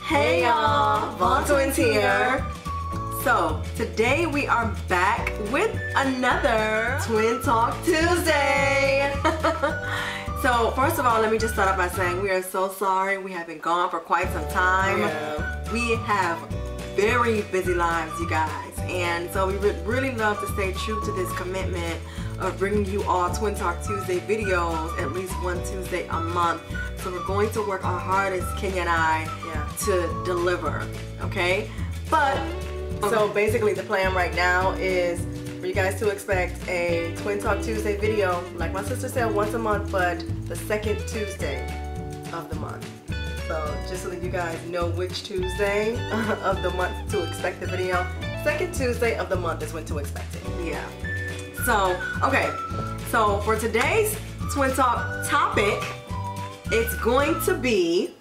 Hey y'all, Vaughn Twins here. So today we are back with another Twin Talk Tuesday. So first of all, let me just start off by saying we are so sorry. We have been gone for quite some time. Yeah. We have very busy lives, you guys, and so we would really love to stay true to this commitment of bringing you all Twin Talk Tuesday videos at least one Tuesday a month. So we're going to work our hardest, Kenya and I, to deliver, okay? But so basically the plan right now is for you guys to expect a Twin Talk Tuesday video, like my sister said, once a month, but the second Tuesday of the month. So just so that you guys know which Tuesday of the month to expect the video, second Tuesday of the month is when to expect it. Yeah. So, okay, so for today's Twin Talk topic, it's going to be,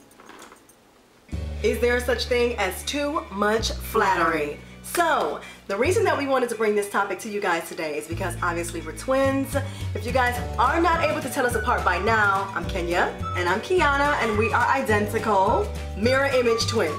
is there such thing as too much flattery? So, the reason that we wanted to bring this topic to you guys today is because obviously we're twins. If you guys are not able to tell us apart by now, I'm Kenya and I'm Kiana, and we are identical mirror image twins.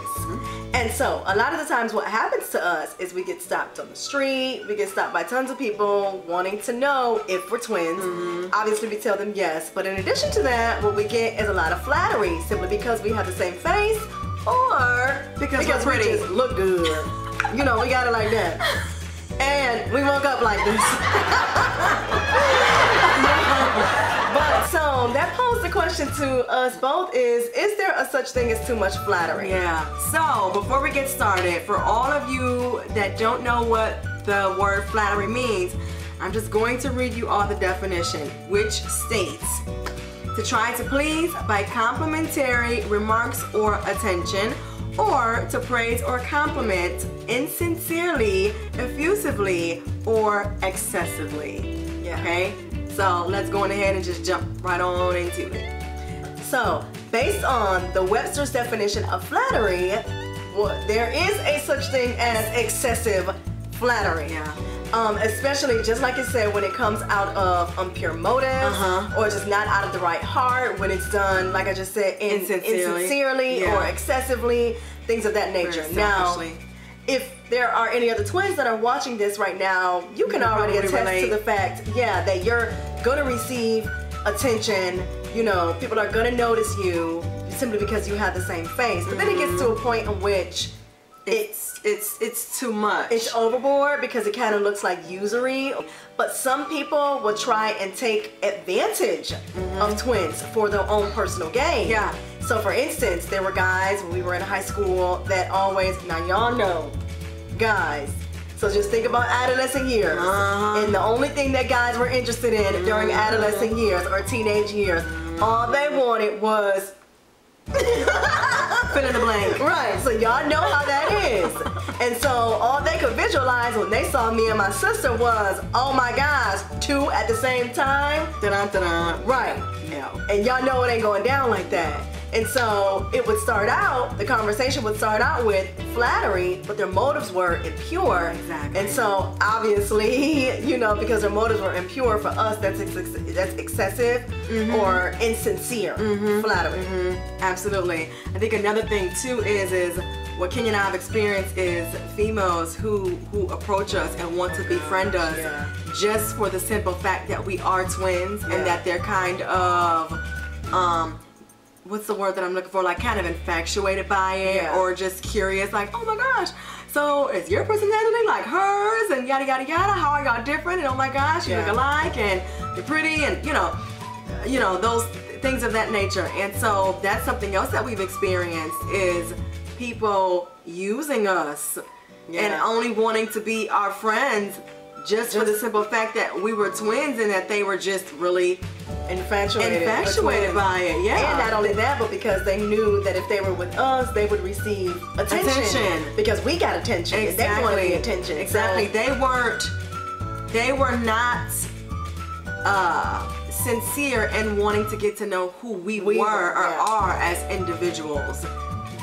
And so a lot of the times what happens to us is we get stopped on the street, we get stopped by tons of people wanting to know if we're twins. Obviously we tell them yes, but in addition to that, what we get is a lot of flattery simply because we have the same face or because we just look good. You know, we got it like that. And we woke up like this. But so that posed the question to us both is there a such thing as too much flattery? Yeah. So before we get started, for all of you that don't know what the word flattery means, I'm just going to read you all the definition, which states: to try to please by complimentary remarks or attention, or to praise or compliment insincerely, effusively, or excessively. Yeah. Okay? So let's go on ahead and just jump right on into it. So, based on the Webster's definition of flattery, there is a such thing as excessive flattery. Yeah. Especially, just like it said, when it comes out of impure motives, or just not out of the right heart, when it's done, like I just said, insincerely or excessively, things of that nature. Now, if there are any other twins that are watching this right now, you can already attest to the fact, that you're gonna receive attention. You know, people are gonna notice you simply because you have the same face. But then it gets to a point in which it's too much. It's overboard because it kind of looks like usury. But some people will try and take advantage of twins for their own personal gain. Yeah. So for instance, there were guys when we were in high school that always, now y'all know, guys, so just think about adolescent years. And the only thing that guys were interested in during adolescent years or teenage years, all they wanted was fill in the blank. Right, so y'all know how that is. And so all they could visualize when they saw me and my sister was, oh my gosh, two at the same time. Da-da-da-da. Right. Yeah. And y'all know it ain't going down like that. And so it would start out, the conversation would start out with flattery, but their motives were impure. Exactly. And so obviously, you know, because their motives were impure, for us that's excessive or insincere flattery. Absolutely. I think another thing too is what Kenya and I have experienced is females who approach us and want to befriend us just for the simple fact that we are twins and that they're kind of what's the word that I'm looking for, like kind of infatuated by it or just curious, like, oh my gosh, so is your personality like hers and yada yada yada, how are y'all different, and oh my gosh, you look alike and you're pretty, and you know those things of that nature. And so that's something else that we've experienced is people using us and only wanting to be our friends just for the simple fact that we were twins and that they were just really infatuated by it. Yeah. And not only that, but because they knew that if they were with us, they would receive attention. Because we got attention. Exactly. And they wanted the attention. Exactly. So they were not sincere in wanting to get to know who we were or are as individuals.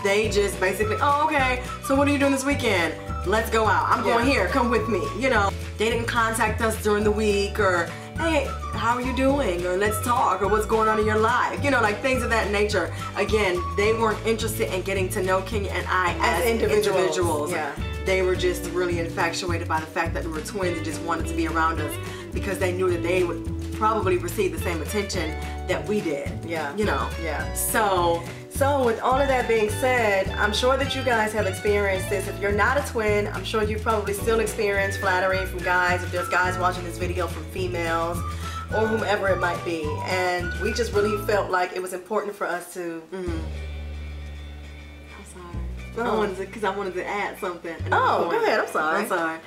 They just basically, oh, okay, so what are you doing this weekend? Let's go out. I'm going here. Come with me. You know, they didn't contact us during the week or hey, how are you doing? Or let's talk, or what's going on in your life? You know, like things of that nature. Again, they weren't interested in getting to know Kenya and I as individuals. Yeah. They were just really infatuated by the fact that we were twins and just wanted to be around us because they knew that they would probably receive the same attention that we did. Yeah. You know? Yeah. So with all of that being said, I'm sure that you guys have experienced this. If you're not a twin, I'm sure you probably still experience flattery from guys. If there's guys watching this video from females or whomever it might be. And we just really felt like it was important for us to... Because I wanted to add something. Oh, go ahead. I'm sorry.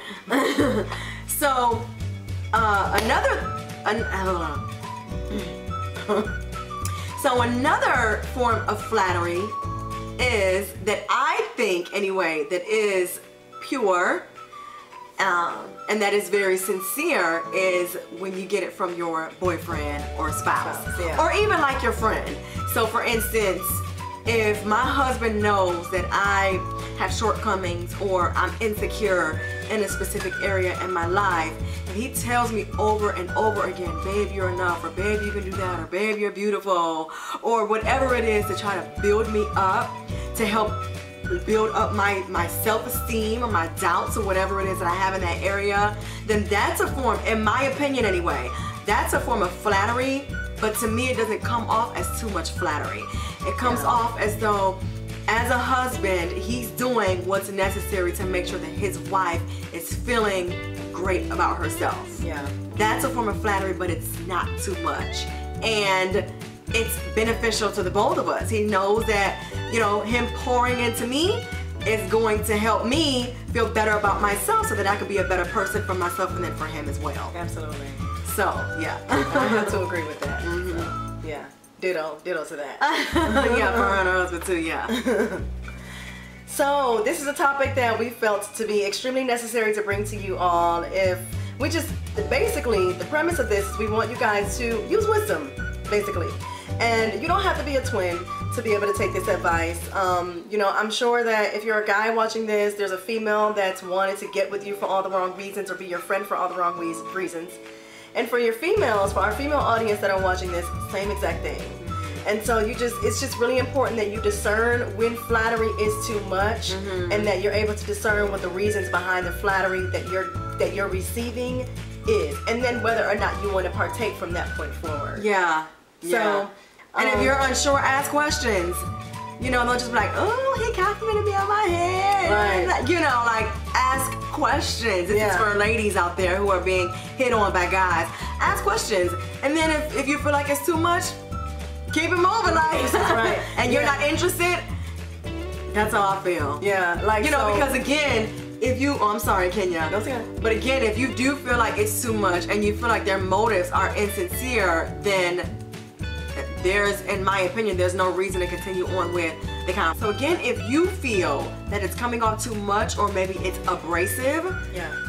So, another form of flattery is that I think, anyway, that is pure and that is very sincere is when you get it from your boyfriend or spouse, or even like your friend. So, for instance, if my husband knows that I have shortcomings or I'm insecure in a specific area in my life, and he tells me over and over again, babe, you're enough, or babe, you can do that, or babe, you're beautiful, or whatever it is to try to build me up, to help build up my self-esteem or my doubts or whatever it is that I have in that area, then that's a form, in my opinion anyway, that's a form of flattery. But to me, it doesn't come off as too much flattery. It comes off as though, as a husband, he's doing what's necessary to make sure that his wife is feeling great about herself. Yeah. That's a form of flattery, but it's not too much. And it's beneficial to the both of us. He knows that, you know, him pouring into me is going to help me feel better about myself so that I could be a better person for myself and then for him as well. Absolutely. So, yeah. I have to agree with that. So, yeah. Ditto to that. Yeah, for her and her husband too, yeah. So, this is a topic that we felt to be extremely necessary to bring to you all. Basically, the premise of this is we want you guys to use wisdom, basically. And you don't have to be a twin to be able to take this advice. You know, I'm sure that if you're a guy watching this, there's a female that's wanted to get with you for all the wrong reasons or be your friend for all the wrong reasons. And for your females, for our female audience that are watching this, same exact thing. And so it's just really important that you discern when flattery is too much, and that you're able to discern what the reasons behind the flattery that you're receiving is, and then whether or not you want to partake from that point forward. Yeah. So, and if you're unsure, ask questions. You know, don't just be like, oh, he complimented me on my head. Right. You know, like, ask questions. This is for ladies out there who are being hit on by guys. Ask questions. And then if you feel like it's too much, keep it moving. Like, right. And you're not interested, that's how I feel. Yeah. Like, you know, because again, if you, I'm sorry, Kenya. Don't say that. But again, if you do feel like it's too much and you feel like their motives are insincere, then in my opinion, there's no reason to continue on with the conversation. So again, if you feel that it's coming off too much or maybe it's abrasive,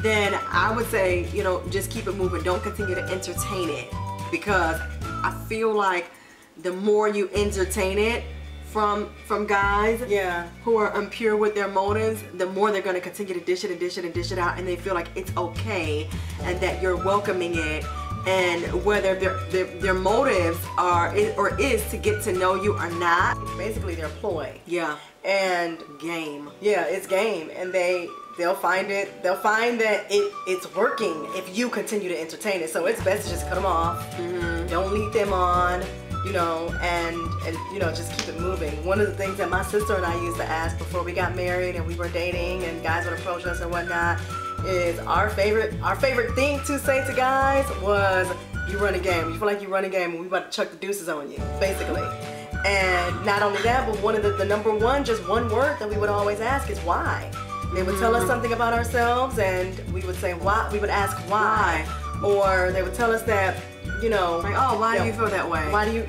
then I would say, you know, just keep it moving. Don't continue to entertain it, because I feel like the more you entertain it from guys who are impure with their motives, the more they're going to continue to dish it and dish it and dish it out, and they feel like it's okay and that you're welcoming it. And whether their motives are or is to get to know you or not, it's basically their ploy. Yeah. And game. Yeah, it's game, and they'll find that it's working if you continue to entertain it. So it's best to just cut them off. Don't lead them on. You know, and you know, just keep it moving. One of the things that my sister and I used to ask before we got married and we were dating and guys would approach us and whatnot is our favorite thing to say to guys was, you run a game. You feel like you run a game and we about to chuck the deuces on you, basically. And not only that, but one of the number one, just one word that we would always ask is why. They would tell us something about ourselves and we would say why. We would ask why. Or they would tell us that, you know, like, oh, why do you feel that way? Why do you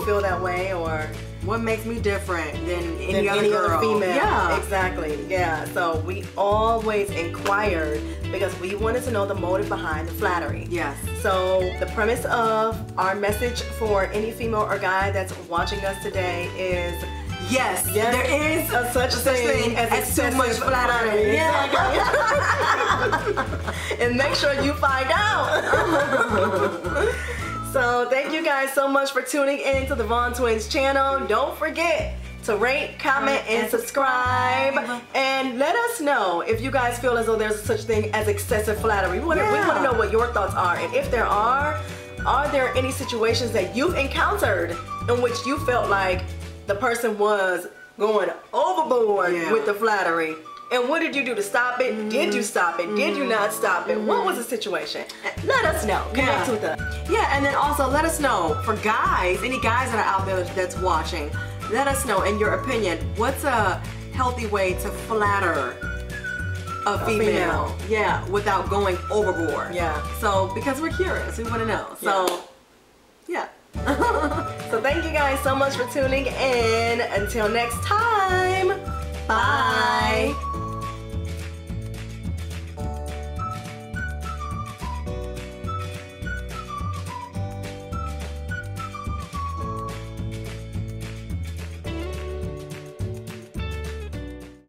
feel that way? Or what makes me different than any other female? Yeah, exactly. Yeah. So we always inquired because we wanted to know the motive behind the flattery. Yes. So the premise of our message for any female or guy that's watching us today is Yes, there is such thing as too much flattery. Yeah. And make sure you find out. So thank you guys so much for tuning in to the Vaughn Twins channel. Don't forget to rate, comment, and subscribe. And let us know if you guys feel as though there's such thing as excessive flattery. We want to know what your thoughts are. And if there are there any situations that you've encountered in which you felt like the person was going overboard with the flattery? And what did you do to stop it? Did you stop it? Did you not stop it? What was the situation? Let us know. Connect with us. Yeah, and then also let us know for guys, any guys that are out there that's watching, let us know, in your opinion, what's a healthy way to flatter a female? Yeah, without going overboard. Yeah. So, because we're curious, we want to know. So, yeah. So thank you guys so much for tuning in. Until next time, bye.